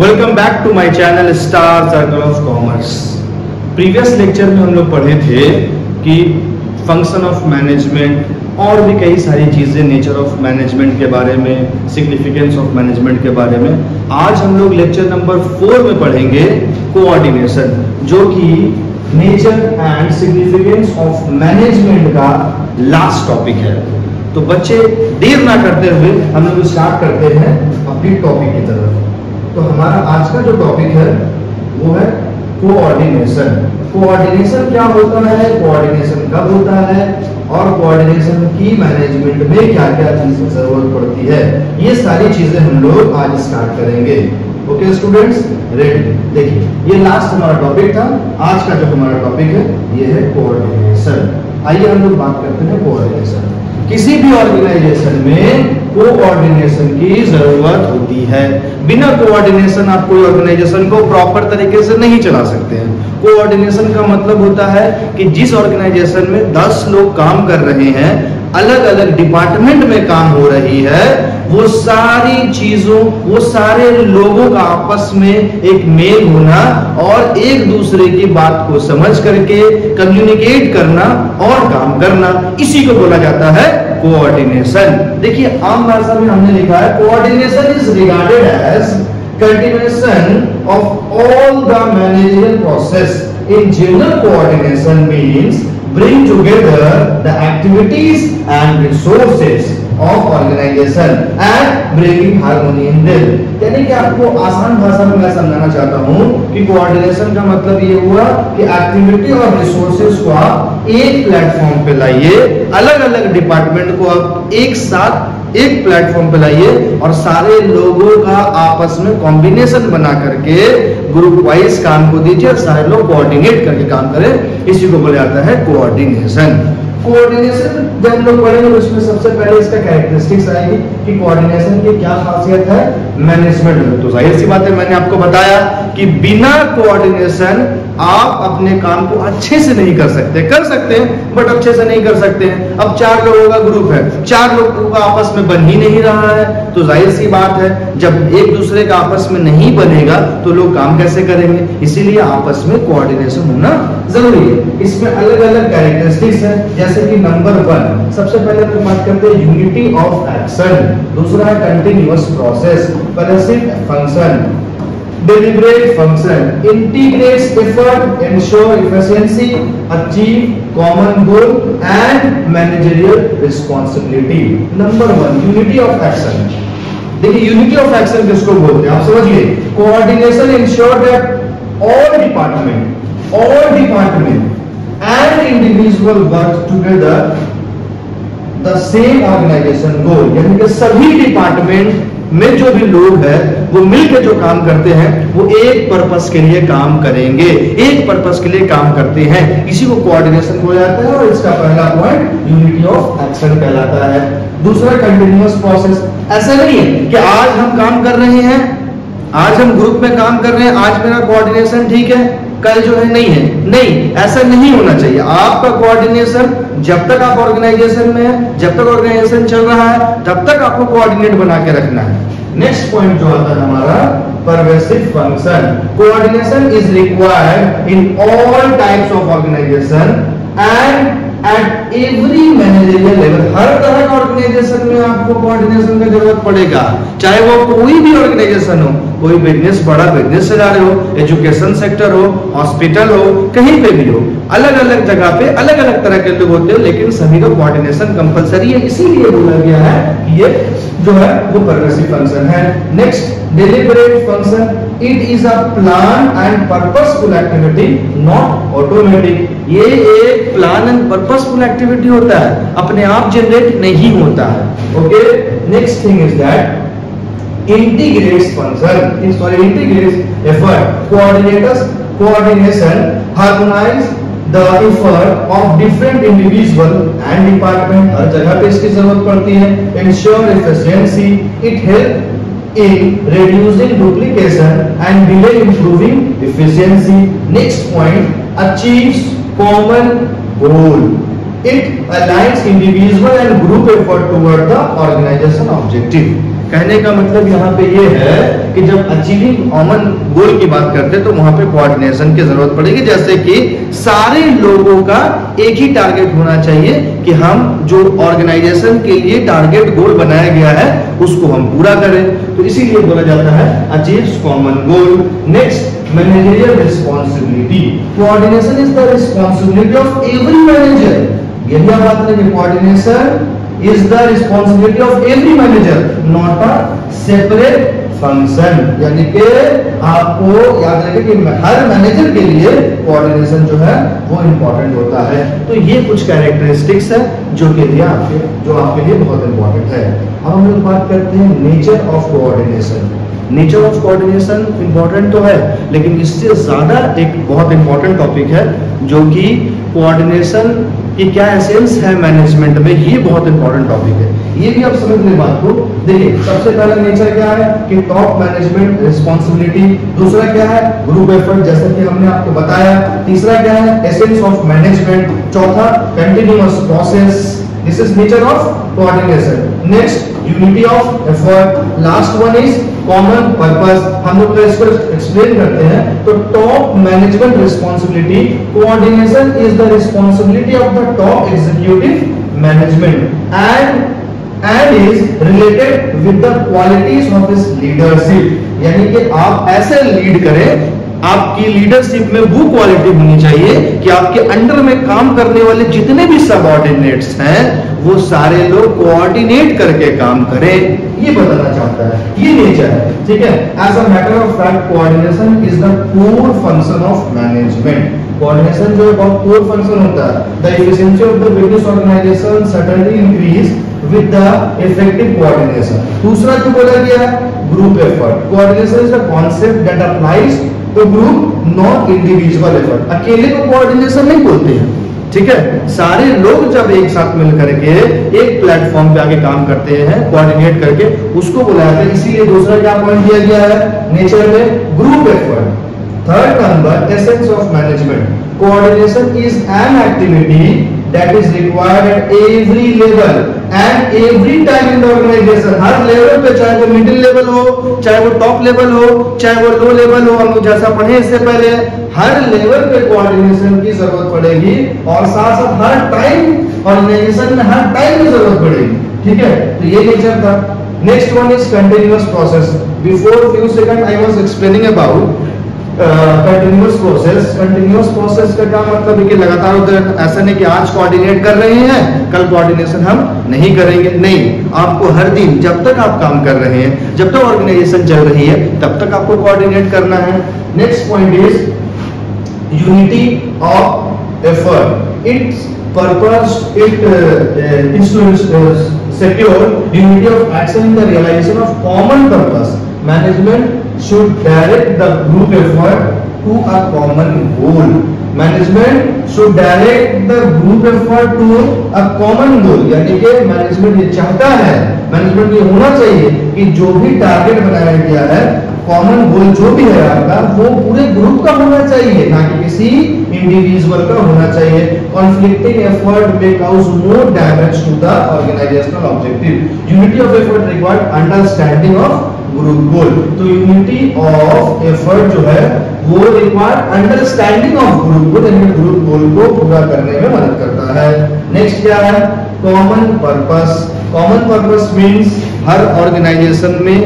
Welcome back to my channel Star Circle of Commerce. Previous lecture में हम लोग पढ़े थे कि फंक्शन ऑफ मैनेजमेंट और भी कई सारी चीज़ें, नेचर ऑफ मैनेजमेंट के बारे में, सिग्निफिकेंस ऑफ मैनेजमेंट के बारे में। आज हम लोग लेक्चर नंबर 4 में पढ़ेंगे कोऑर्डिनेशन, जो कि nature and significance of management का लास्ट टॉपिक है। तो बच्चे देर ना करते हुए हम लोग स्टार्ट करते हैं अपनी टॉपिक की तरफ। तो हमारा आज का जो टॉपिक है वो है कोऑर्डिनेशन। कोऑर्डिनेशन क्या होता है, कोऑर्डिनेशन कब होता है और कोऑर्डिनेशन की मैनेजमेंट में क्या क्या चीजें जरूरत पड़ती है, ये सारी चीजें हम लोग आज स्टार्ट करेंगे। Okay students, ready? देखिए, ये लास्ट हमारा टॉपिक था। आज का जो हमारा टॉपिक है ये है कोऑर्डिनेशन। आइए हम लोग बात करते हैं कोऑर्डिनेशन। किसी भी ऑर्गेनाइजेशन में कोऑर्डिनेशन की जरूरत होती है। बिना कोऑर्डिनेशन आप कोई ऑर्गेनाइजेशन को प्रॉपर तरीके से नहीं चला सकते हैं। कोऑर्डिनेशन का मतलब होता है कि जिस ऑर्गेनाइजेशन में 10 लोग काम कर रहे हैं, अलग अलग डिपार्टमेंट में काम हो रही है, वो सारी चीजों, वो सारे लोगों का आपस में एक मेल होना और एक दूसरे की बात को समझ करके कम्युनिकेट करना और काम करना, इसी को बोला जाता है कोऑर्डिनेशन। देखिए, आम भाषा में हमने लिखा है coordination is regarded as continuation of all the managerial process. In general, coordination means bring together the activities and resources of organization and bringing harmony in them. यानी कि आपको आसान भाषा में मैं समझाना चाहता हूँ कि कोऑर्डिनेशन का मतलब ये हुआ कि एक्टिविटी और रिसोर्सेज को आप एक प्लेटफॉर्म पे लाइए, अलग अलग डिपार्टमेंट को आप एक साथ एक प्लेटफॉर्म पे लाइए और सारे लोगों का आपस में कॉम्बिनेशन बना करके ग्रुप वाइज काम को दीजिए और सारे लोग कोऑर्डिनेट करके काम करें। इसी को बोला जाता है कोऑर्डिनेशन। कोऑर्डिनेशन जब हम लोग पढ़ेंगे तो उसमें सबसे पहले इसका कैरेक्टरिस्टिक्स आएगी कि कोऑर्डिनेशन की क्या खासियत है मैनेजमेंट में। तो जाहिर सी बात है, मैंने आपको बताया कि बिना कोऑर्डिनेशन आप अपने काम को अच्छे से नहीं कर सकते। कर सकते हैं बट अच्छे से नहीं कर सकते हैं। अब 4 लोगों का ग्रुप है, 4 लोगों का आपस में बन ही नहीं रहा है, तो जाहिर सी बात है जब एक दूसरे का आपस में नहीं बनेगा तो लोग काम कैसे करेंगे। इसीलिए आपस में कोऑर्डिनेशन होना जरूरी है। इसमें अलग अलग कैरेक्टरिस्टिक्स है, जैसे कि नंबर 1 सबसे पहले हम बात करते हैं यूनिटी ऑफ एक्शन, दूसरा है continuous process, perceive function, deliberate function, integrates effort, ensure efficiency, achieve common goal and managerial responsibility. Number 1 unity of action। देखिए, यूनिटी ऑफ एक्शन किसको बोलते हैं आप समझिए। Coordination ensure that all department and individual work together the same organization goal। यानी कि सभी department में जो भी लोग हैं वो मिलकर जो काम करते हैं वो एक पर्पस के लिए काम करेंगे, एक पर्पस के लिए काम करते हैं, इसी को कोऑर्डिनेशन बोला जाता है। और इसका पहला पॉइंट यूनिटी ऑफ एक्शन कहलाता है। दूसरा कंटिन्यूअस प्रोसेस। ऐसा नहीं है कि आज हम काम कर रहे हैं, आज हम ग्रुप में काम कर रहे हैं, आज मेरा कोऑर्डिनेशन ठीक है, कल जो है नहीं है। नहीं, ऐसा नहीं होना चाहिए। आपका कोऑर्डिनेशन जब तक आप ऑर्गेनाइजेशन में है, जब तक ऑर्गेनाइजेशन चल रहा है, तब तक आपको कोऑर्डिनेट बना के रखना है। नेक्स्ट पॉइंट जो आता है हमारा pervasive function. Coordination is required in all types of organisation and at every managerial level. हर तरह का ऑर्गेनाइजेशन में आपको कोऑर्डिनेशन की जरूरत पड़ेगा, चाहे वो कोई भी ऑर्गेनाइजेशन हो, कोई बिजनेस, बड़ा बिजनेस चला रहे हो, एजुकेशन सेक्टर हो, हॉस्पिटल हो, कहीं पे भी हो, अलग अलग जगह पे अलग अलग तरह के लोग होते हैं, लेकिन सभी का कोऑर्डिनेशन कंपलसरी है। इसीलिए बोला गया है कि ये जो है वो परवेसिव फंक्शन है। Next deliberate function. It is a plan and purposeful activity, not automatic. ये एक प्लान एंड पर्पसफुल एक्टिविटी होता है, अपने आप जनरेट नहीं होता है। Okay, next thing is that integrates function, integrates effort. Coordination harmonize the effort of different individual and department। हर जगह पे इसकी जरूरत पड़ती है। Ensure efficiency, it help in reducing duplication and delay improving efficiency। Next point, achieves common goal, it aligns individual and group effort toward the organization objective। कहने का मतलब यहाँ पे ये है कि जब अचीविंग कॉमन गोल की बात करते हैं तो वहां पे कोऑर्डिनेशन की जरूरत पड़ेगी, जैसे कि सारे लोगों का एक ही टारगेट होना चाहिए कि हम जो ऑर्गेनाइजेशन के लिए टारगेट गोल बनाया गया है उसको हम पूरा करें, तो इसीलिए बोला जाता है achieves common goal. Next, managerial responsibility. Coordination is the responsibility of every manager. यही आप बात करें कि coordination is the responsibility of every manager, not a separate function। यानी कि आपको याद रखें कि हर मैनेजर के लिए कोऑर्डिनेशन जो है वो इंपॉर्टेंट होता है। तो ये कुछ कैरेक्टरिस्टिक्स है जो के लिए आपके लिए बहुत इंपॉर्टेंट है। अब हम लोग बात करते हैं nature of coordination. Nature of coordination important तो है, लेकिन इससे ज्यादा एक बहुत इंपॉर्टेंट टॉपिक है जो कि कोऑर्डिनेशन की क्या एसेंस है मैनेजमेंट में, ये बहुत इंपॉर्टेंट टॉपिक है। ये भी आप समझ लें बात को। देखिए, सबसे पहला नेचर क्या है कि टॉप मैनेजमेंट रिस्पॉन्सिबिलिटी। दूसरा क्या है, ग्रुप एफर्ट, जैसा कि हमने आपको बताया। तीसरा क्या है, एसेंस ऑफ मैनेजमेंट। चौथा, continuous process. This is nature of coordination. Next, unity of effort. Last one is common purpose. हम लोग इसको एक्सप्लेन करते हैं। तो top management responsibility, coordination is the responsibility of the top executive management and is related with the qualities of his leadership। यानी कि आप ऐसे लीड करें, आपकी लीडरशिप में वो क्वालिटी होनी चाहिए कि आपके अंडर में काम करने वाले जितने भी सबऑर्डिनेट्स हैं वो सारे लोग कोऑर्डिनेट करके काम करें, ये बताना चाहता है। ये नेचर है, ठीक है। As a matter of fact, coordination is the core function of management. Coordination जो है बहुत कोर फंक्शन होता है। The efficiency of the business organization suddenly increase with the effective coordination। दूसरा जो बोला गया है, group effort. Coordination is the concept that applies to group, not individual effort. अकेले को कोऑर्डिनेशन नहीं बोलते हैं, ठीक है। सारे लोग जब एक साथ मिल करके एक प्लेटफॉर्म पे आके काम करते हैं कोऑर्डिनेट करके, उसको बोला जाता है। इसीलिए दूसरा क्या पॉइंट दिया गया है नेचर में, group effort. Third number, essence of management. Coordination is an activity that is required at every level and every time in the organization। Her level पे, चाहे वो मिडिल लेवल हो, चाहे वो टॉप लेवल हो, चाहे वो लो लेवल हो, हम जैसा पढ़े इससे पहले, हर लेवल पे कोऑर्डिनेशन की जरूरत पड़ेगी और साथ साथ हर टाइम ऑर्गेनाइजेशन में हर टाइम की जरूरत पड़ेगी, ठीक है। तो ये नेचर था। Next one is continuous process. Before few second I was explaining about continuous process. Continuous process का क्या मतलब है कि लगातार होता है। ऐसा नहीं कि आज कोऑर्डिनेट कर रहे हैं कल कोऑर्डिनेशन हम नहीं करेंगे, नहीं। आपको हर दिन जब तक आप काम कर रहे हैं, जब तक ऑर्गेनाइजेशन चल रही है, तब तक आपको कोऑर्डिनेट करना है। Next point is unity of effort. Its purpose is to secure unity of action in the realization of common purpose। Management should direct the group effort to a common goal। Management should direct the group effort to a common goal। यानी कि management ये चाहता है, management ये होना चाहिए कि जो भी टारगेट बनाया गया है, कॉमन गोल जो भी है आपका, वो पूरे ग्रुप का होना चाहिए, ना कि किसी इंडिविजुअल का होना चाहिए। Conflicting effort may cause more damage to the organizational objective। Unity of effort required understanding of group goal। तो यूनिटी ऑफ एफर्ट जो है वो रिक्वायर्ड अंडरस्टैंडिंग ऑफ ग्रुप गोल, यानी ग्रुप गोल को पूरा करने में मदद करता है। नेक्स्ट क्या है, common purpose. Common purpose means हर ऑर्गेनाइजेशन में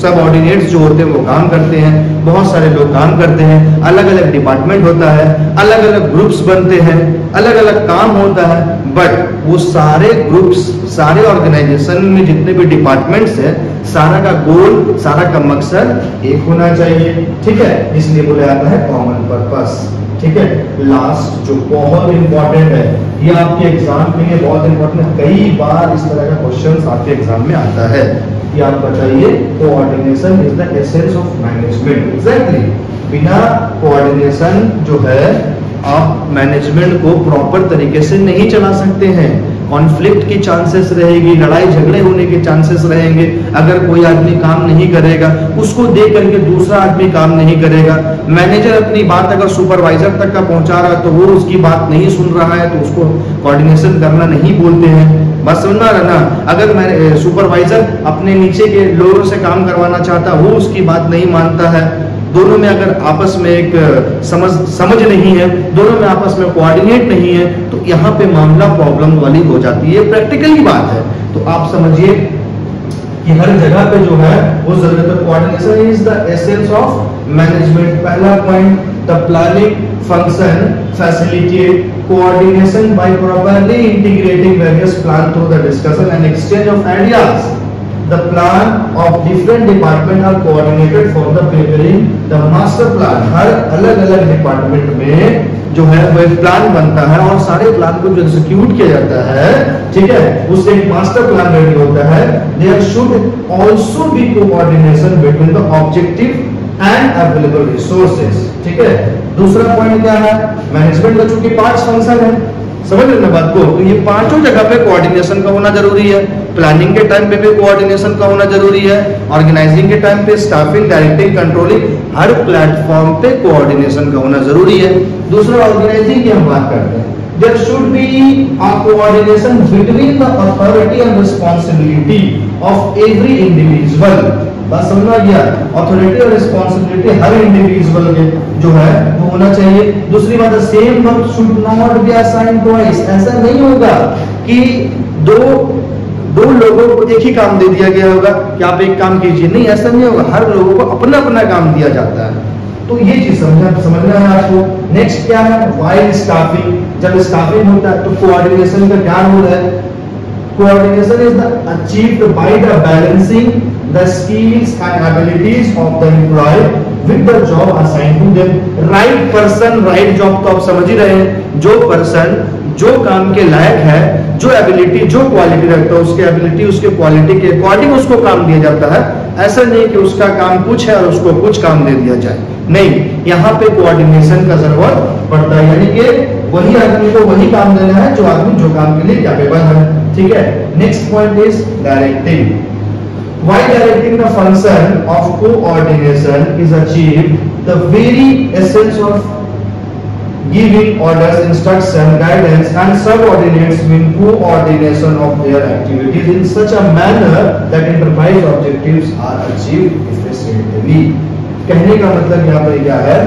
सब ऑर्डिनेट्स जो होते हैं वो काम करते हैं, बहुत सारे लोग काम करते हैं, अलग अलग डिपार्टमेंट होता है, अलग अलग ग्रुप्स बनते हैं, अलग अलग काम होता है, बट वो सारे ग्रुप्स, सारे ऑर्गेनाइजेशन में जितने भी डिपार्टमेंट्स हैं, सारा का गोल, सारा का मकसद एक होना चाहिए, ठीक है। इसलिए बोला जाता है कॉमन पर्पस, ठीक है। लास्ट जो बहुत इंपॉर्टेंट है, ये आपके एग्जाम के लिए बहुत इंपॉर्टेंट है, कई बार इस तरह का क्वेश्चन आपके एग्जाम में आता है कि आप बताइए coordination is the essence of management. Exactly, बिना कोऑर्डिनेशन जो है आप मैनेजमेंट को प्रॉपर तरीके से नहीं चला सकते हैं। कॉन्फ्लिक्ट की चांसेस रहेगी, लड़ाई झगड़े होने के चांसेस रहेंगे। अगर कोई आदमी काम नहीं करेगा, उसको देख करके दूसरा आदमी काम नहीं करेगा। मैनेजर अपनी बात अगर सुपरवाइजर तक का पहुंचा रहा है तो वो उसकी बात नहीं सुन रहा है, तो उसको कोऑर्डिनेशन करना नहीं बोलते हैं। बात समझ में आ रहा ना। अगर मैं सुपरवाइजर अपने नीचे के लोगों से काम करवाना चाहता, वो उसकी बात नहीं मानता है, दोनों में अगर आपस में एक समझ नहीं है, दोनों में आपस में कोऑर्डिनेट नहीं है, तो यहाँ पे मामला प्रॉब्लम वाली हो जाती है। प्रैक्टिकली बात है, तो आप समझिए कि हर जगह पे जो है वो जरूरत है। Coordination is the essence of management. पहला point, the planning function facilitate coordination by properly integrating various plan through the discussion and exchange of ideas. The plan of different department are coordinated for the preparing the master plan। हर अलग अलग department में जो है वो एक plan बनता है और सारे प्लान को जो एग्जीक्यूट किया जाता है, ठीक है, उससे एक मास्टर प्लान रेडी होता है। There should also be coordination between the objective and available resources। ठीक है, दूसरा पॉइंट क्या है, मैनेजमेंट का चूंकि 5 फंक्शन है, समझ रहे ना बात को, तो ये पांचों जगह पे कोऑर्डिनेशन का होना जरूरी है। प्लानिंग के टाइम पे भी कोऑर्डिनेशन का होना जरूरी है, ऑर्गेनाइजिंग के टाइम पे, स्टाफिंग, डायरेक्टिंग, कंट्रोलिंग, हर प्लेटफॉर्म पे कोऑर्डिनेशन का होना जरूरी है। दूसरा, ऑर्गेनाइजिंग की हम बात करते हैं। There should be a coordination between the authority and responsibility of every individual। बात समझ में आ गया, अथॉरिटी और रिस्पॉन्सिबिलिटी हर इंडिविजुअल के जो है वो होना चाहिए। दूसरी बात, same work should not be assigned twice. ऐसा नहीं होगा कि दो लोगों को एक ही काम दे दिया गया होगा कि आप एक काम कीजिए, नहीं, ऐसा नहीं होगा। हर लोगों को अपना अपना काम दिया जाता है, तो ये चीज समझना है आपको। नेक्स्ट क्या है, वाइल स्टाफिंग। जब स्टाफिंग होता है तो कोऑर्डिनेशन का क्या रोल है। Coordination is the achieved by the balancing the skills and abilities of the employee with the job assigned to them। right person right job, तो आप समझ ही रहे हैं, जो पर्सन जो काम के लायक है, जो एबिलिटी जो क्वालिटी रखता है, उसके एबिलिटी उसके क्वालिटी के अकॉर्डिंग उसको काम दिया जाता है। ऐसा नहीं कि उसका काम कुछ है और उसको कुछ काम दे दिया जाए, नहीं, यहाँ पे कोऑर्डिनेशन का जरूरत पड़ता है, यानी कि वही आदमी को वही काम देना है जो आदमी जो काम के लिए कैपेबल है। ठीक है, next point is directing. While directing the function of coordination is achieved, the very essence of giving orders, instruction, guidance and subordinates mean coordination of their activities in such a manner that enterprise objectives are achieved efficiently। कहने का मतलब यहाँ पर क्या है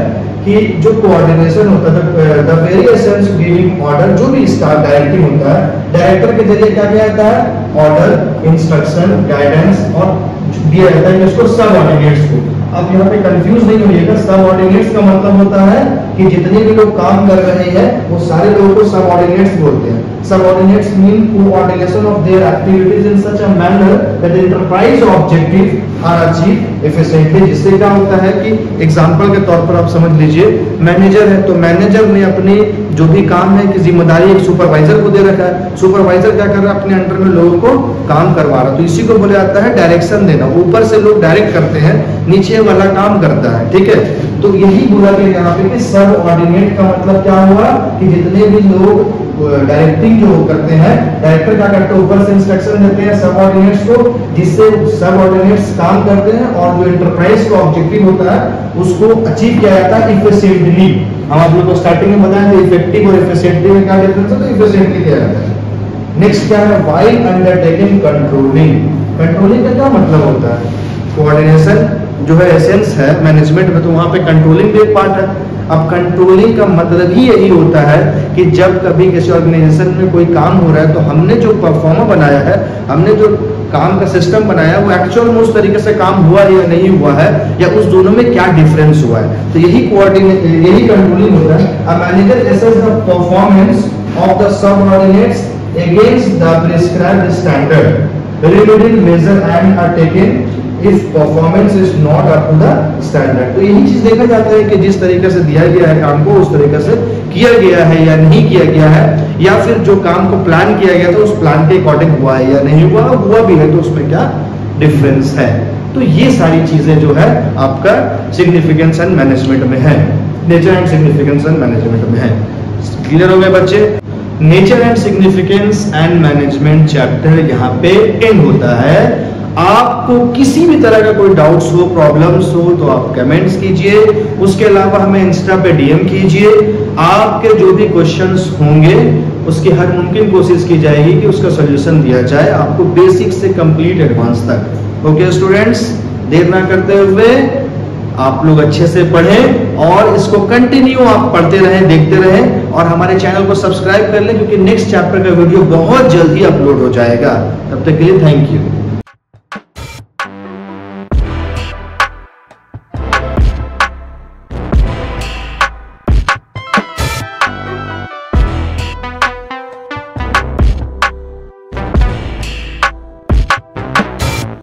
कि जो coordination होता है, the very essence giving order, जो भी स्टाफ डायरेक्टिंग होता है, डायरेक्टर के जरिए क्या किया जाता है, ऑर्डर, इंस्ट्रक्शन, गाइडेंस और दिया जाता है इसको सबऑर्डिनेट्स को। अब यहाँ पे कंफ्यूज नहीं होइएगा, सबऑर्डिनेट्स का मतलब होता है कि जितने भी लोग काम कर रहे हैं वो सारे लोगों को सबऑर्डिनेट्स बोलते हैं। Subordinates mean coordination of their activities in such a manner that enterprise objective are achieved efficiently. जिससे क्या होता है कि एग्जांपल के तौर पर आप समझ लीजिए, मैनेजर है तो मैनेजर ने अपनी जो भी काम है कि जिम्मेदारी एक सुपरवाइजर को दे रखा है। सुपरवाइजर क्या कर रहा है, अपने अंडर में लोगों को काम करवा रहा है, तो इसी को बोला जाता है डायरेक्शन देना। ऊपर से लोग डायरेक्ट करते हैं, नीचे वाला काम करता है। ठीक है, तो यही बोला गया यहाँ पे कि सबऑर्डिनेट का मतलब क्या हुआ कि जितने भी लोग डायरेक्टिंग जो करते हैं, डायरेक्टर क्या करते हैं, ऊपर से इंस्ट्रक्शन देते हैं सबऑर्डिनेट्स को, जिससे सबऑर्डिनेट्स काम करते हैं और जो एंटरप्राइज का ऑब्जेक्टिव होता है उसको अचीव किया जाता है इफिशिएंटली। हम आप लोग को स्टार्टिंग में बताया था इफेक्टिव और इफिशिएंटली में क्या डिफरेंस है, तो इफिशिएंटली किया जाता है। नेक्स्ट क्या है, व्हाइल अंडरटेकिंग कंट्रोलिंग। कंट्रोलिंग का क्या मतलब होता है, कोऑर्डिनेशन जो है एसेंस है मैनेजमेंट में, तो वहां पे कंट्रोलिंग भी एक पार्ट है। अब कंट्रोलिंग का मतलब ही यही होता है कि जब कभी किसी ऑर्गेनाइजेशन में कोई काम हो रहा है तो हमने जो परफॉर्मा बनाया है, हमने जो काम का सिस्टम बनाया है, वो एक्चुअल में उस तरीके से काम हुआ है या नहीं हुआ है, या उस दोनों में क्या डिफरेंस हुआ है, तो यही यही कंट्रोलिंग होता है। A manager assess the performance of the subordinates against the prescribed standard, remedial measure and are taken if performance is not up to the standard। तो यही चीज देखा जाता है कि जिस तरीके से दिया गया है काम को उस तरीके से किया गया है या नहीं किया गया है, या फिर जो काम को प्लान किया गया था उस प्लान के अकॉर्डिंग हुआ है या नहीं हुआ, हुआ भी है तो उसमें क्या डिफरेंस है। तो ये सारी चीजें जो है आपका सिग्निफिकेंस एंड मैनेजमेंट में है, nature and significance and management में है। क्लियर हो गए बच्चे? Nature and significance and management chapter यहाँ पे एंड होता है। आपको किसी भी तरह का कोई डाउट्स हो, प्रॉब्लम्स हो तो आप कमेंट्स कीजिए, उसके अलावा हमें इंस्टा पे डीएम कीजिए। आपके जो भी क्वेश्चंस होंगे उसकी हर मुमकिन कोशिश की जाएगी कि उसका सोल्यूशन दिया जाए आपको बेसिक से कंप्लीट एडवांस तक। ओके स्टूडेंट्स, देर ना करते हुए आप लोग अच्छे से पढ़ें और इसको कंटिन्यू आप पढ़ते रहें, देखते रहें और हमारे चैनल को सब्सक्राइब कर लें, क्योंकि नेक्स्ट चैप्टर का वीडियो बहुत जल्दी अपलोड हो जाएगा। तब तक के लिए थैंक यू।